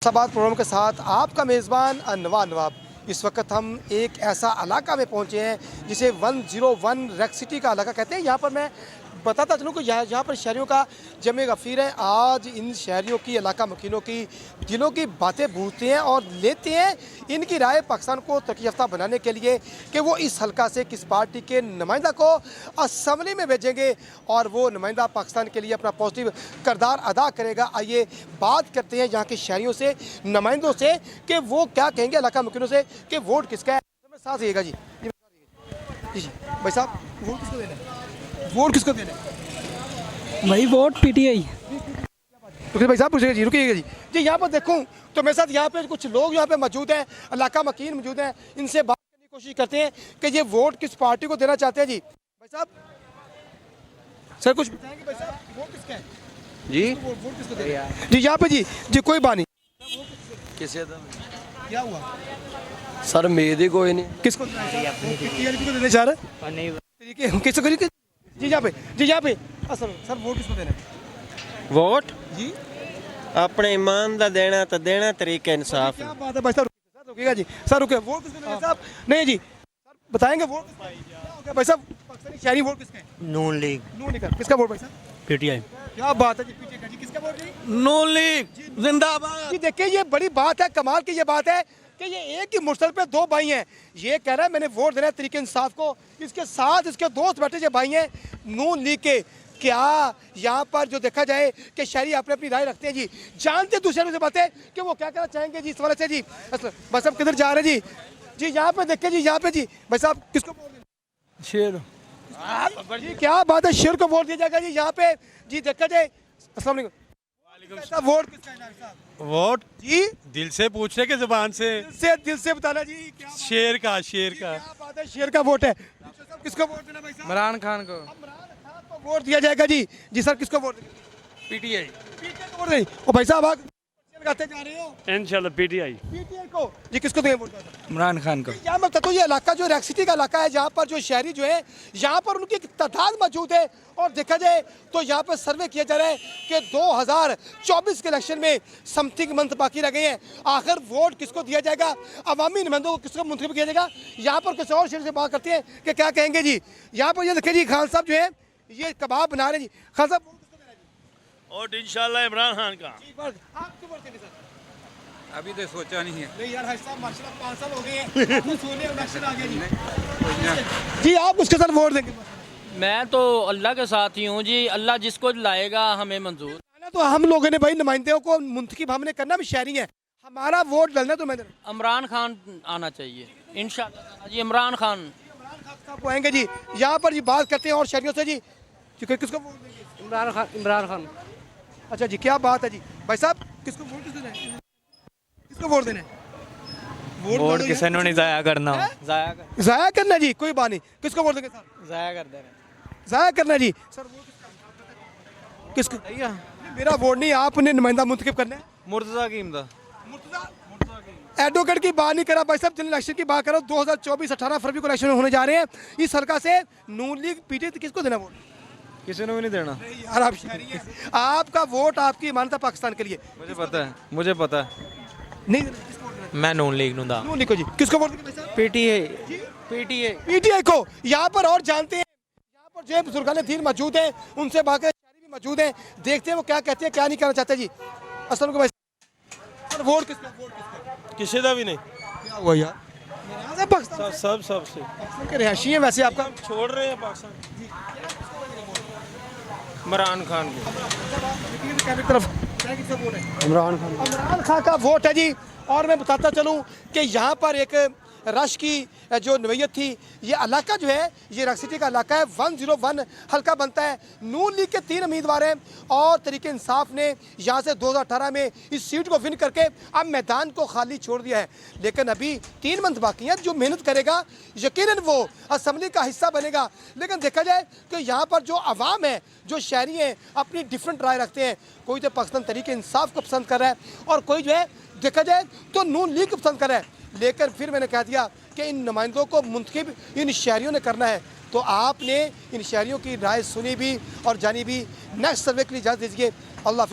सबात programme के साथ आपका मेज़बान अनवा नवाब। इस वक्त हम एक ऐसा इलाका में पहुंचे हैं जिसे 101 रेक सिटी का इलाका कहते हैं। यहाँ पर मैं बताता चलूँ कि यहाँ पर शहरियों का जमे गफ़ीर है। आज इन शहरियों की, इलाका मकीनों की दिलों की बातें बूझते हैं और लेते हैं इनकी राय पाकिस्तान को तरक्की याफ्ता बनाने के लिए कि वो इस हल्का से किस पार्टी के नुमाइंदा को असम्बली में भेजेंगे और वो नुमाइंदा पाकिस्तान के लिए अपना पॉजिटिव किरदार अदा करेगा। आइए बात करते हैं यहाँ के शहरियों से, नुमाइंदों से कि वो क्या कहेंगे इलाका मकीनों से कि वोट किसका है। साथ रहिएगा जी। जी भाई साहब, वोट किसको देना है? वोट किसको देना है भाई? Vote PTI. रुकिए भाई साहब, पूछिएगा जी, रुकिएगा जी। जी यहाँ पर देखूँ तो मेरे साथ यहाँ पे कुछ लोग यहाँ पे मौजूद हैं, इलाका मकीन मौजूद हैं। इनसे बात करने की कोशिश करते हैं कि ये वोट किस पार्टी को देना चाहते हैं। जी भाई साहब, सर कुछ बताएंगे भाई साहब, वोट किसका है जी? वोट किसको देना है? जी यहाँ पे जी कोई बात नहीं। किसे क्या हुआ सर? उम्मीद ही कोई नहीं। किसको देना चाह रहे? किसको? जी यहाँ पे सर वोट किसको देना है? वोट जी अपने ईमान दा देना तो देना, तरीके इंसाफ। क्या बात है भाई साहब, रुकिएगा जी। सर रुकिए, वोट किसको देना है साहब? नहीं जी सर बताएंगे वोट किसका है भाई साहब? पाकिस्तानी शहरी वोट किसका है? नून लीग। नून लीग। किसका वोट भाई साहब? पीटीआई। क्या बात है जी, पीछे का जी किसका वोट जी? नून लीग जिंदाबाद। जी देखिए ये बड़ी बात है, कमाल की ये बात है कि ये एक ही मुश्तल पे दो भाई हैं। ये कह रहा है मैंने वोट देना है तरीके इंसाफ को, इसके साथ इसके दोस्त बैठे जो भाई हैं नून लीग के। क्या यहाँ पर जो देखा जाए कि शहरी अपने अपनी राय रखते हैं जी, जानते दूसरे से बातें कि वो क्या कहना चाहेंगे जी इस वाले से। जी बस अब किधर जा रहे हैं जी? जी यहाँ पे देखिए जी, यहाँ पे जी भाई साहब किसको वोट देना? शेर। जी क्या बात है, शेर को वोट दिया जाएगा जी यहाँ पे। जी देखा जाए, अस्सलाम वालेकुम। वोट किसका है साहब? वोट जी दिल से पूछने के जुबान से दिल से बताना जी। क्या शेर का क्या बात है, शेर का वोट है। किसको वोट देना भाई साहब? इमरान खान को। इमरान खान को वोट दिया जाएगा जी। जी सर किसको वोट देंगे? पीटीआई। पीटीआई को वोट देंगे। ओ भाई साहब आप लगाते जा रहे हो इंशाल्लाह पीटीआई। पीटीआई को। जी किसको देंगे वोट? इमरान खान को। यहाँ मैं तो ये इलाका जो रेक सिटी का इलाका है, जहाँ पर जो शहरी जो है यहाँ पर उनकी तादाद मौजूद है। और देखा जाए तो यहाँ पर सर्वे किया जा रहा है कि 2024 के इलेक्शन में समथिंग मंथ बाकी रह गए हैं। आखिर वोट किसको दिया जाएगा, अवामी नुमाइंदों को किसको मुंतखब किया जाएगा? यहाँ पर किसी और शहर से बात करते हैं कि क्या कहेंगे जी। यहाँ पर ये देखिए जी, खान साहब जो है ये कबाब बना रहे हैं जी। खान साहब वोट इंशाल्लाह इमरान खान का। आपको वोट देंगे सर? अभी तो सोचा नहीं है। नहीं यार, साहब माशाल्लाह 5 साल हो गए हैं, कुछ होने इलेक्शन आ गया जी। जी आप उसके साथ वोट देंगे? मैं तो अल्लाह के साथ ही हूँ जी। अल्लाह जिसको लाएगा हमें मंजूर। तो हम लोगों ने भाई नुमाइंदों को मुंतखब हमने करना भी शहरी है, हमारा वोट डलना तो मैं इमरान खान आना चाहिए इंशाल्लाह जी। इमरान खान साहब को आएंगे जी। यहाँ पर जी बात करते हैं और शहरियों से जी, किसको वोट देंगे? इमरान खान। इमरान खान। अच्छा जी क्या बात है जी। भाई साहब किसको वोट देना है? किसको वोट देना है? वोट किसी ने नहीं जाया करना। जाया करना जी, कोई बात नहीं। किसको वोट देंगे सर? जाया कर देना। जाया करना जी। सर वोट किसको? मेरा वोट नहीं, आपने नुमाइंदा मुंतखब करना है। मुर्तजा कीमदा। एडवोकेट की बात नहीं करा भाई साहब, जनरल इलेक्शन की बात करो। 2024 18 फरवरी को इलेक्शन होने जा रहे हैं। इस हल्का से नून लीग पीटीआई, किसको देना वोट? किसी ने भी नहीं देना। यार आप शहरी हैं, आपका वोट आपकी मान्यता पाकिस्तान के लिए। मुझे पता है, मुझे पता है। नहीं देना, किसको वोट देना? मैं नून लीग नूंदा। नून लीग को जी। किसको वोट देंगे भाई साहब? पीटीआई। पीटीआई। पीटीआई को। यहाँ पर और जानते हैं, यहाँ पर जो बुजुर्गान दीन मौजूद हैं, उनसे बाकी शहरी भी मौजूद हैं। देखते हैं वो क्या कहते हैं, क्या नहीं कहना चाहते जी। असल को भाई सर वोट किसका? वोट किसका? किसी का भी नहीं। क्या हुआ यार, नाराज है पाकिस्तान सब से पाकिस्तान के रिहायशी हैं वैसे आपका। छोड़ रहे हैं पाकिस्तान। इमरान खान को। इमरान खान का वोट है जी। और मैं बताता चलूँ कि यहाँ पर एक रश की जो नवैयत थी, ये इलाका जो है ये रेक सिटी का इलाका है। 101 हल्का बनता है। नून लीग के 3 उम्मीदवार हैं और तरीके इंसाफ ने यहाँ से 2018 में इस सीट को विन करके अब मैदान को खाली छोड़ दिया है। लेकिन अभी 3 मंथ बाकी हैं। जो मेहनत करेगा यकीनन वो असम्बली का हिस्सा बनेगा। लेकिन देखा जाए कि यहाँ पर जो आवाम है, जो शहरी हैं, अपनी डिफरेंट राय रखते हैं। कोई तो पाकिस्तान तरीके इंसाफ को पसंद कर रहा है और कोई जो है देखा जाए तो नून लीग को पसंद कर रहा है। लेकिन फिर मैंने कह दिया कि इन नुमाइंदों को मुंतखब इन शहरियों ने करना है। तो आपने इन शहरियों की राय सुनी भी और जानी भी। नेक्स्ट सर्वे के लिए इजाज़त दीजिए। अल्लाह हाफ़िज़।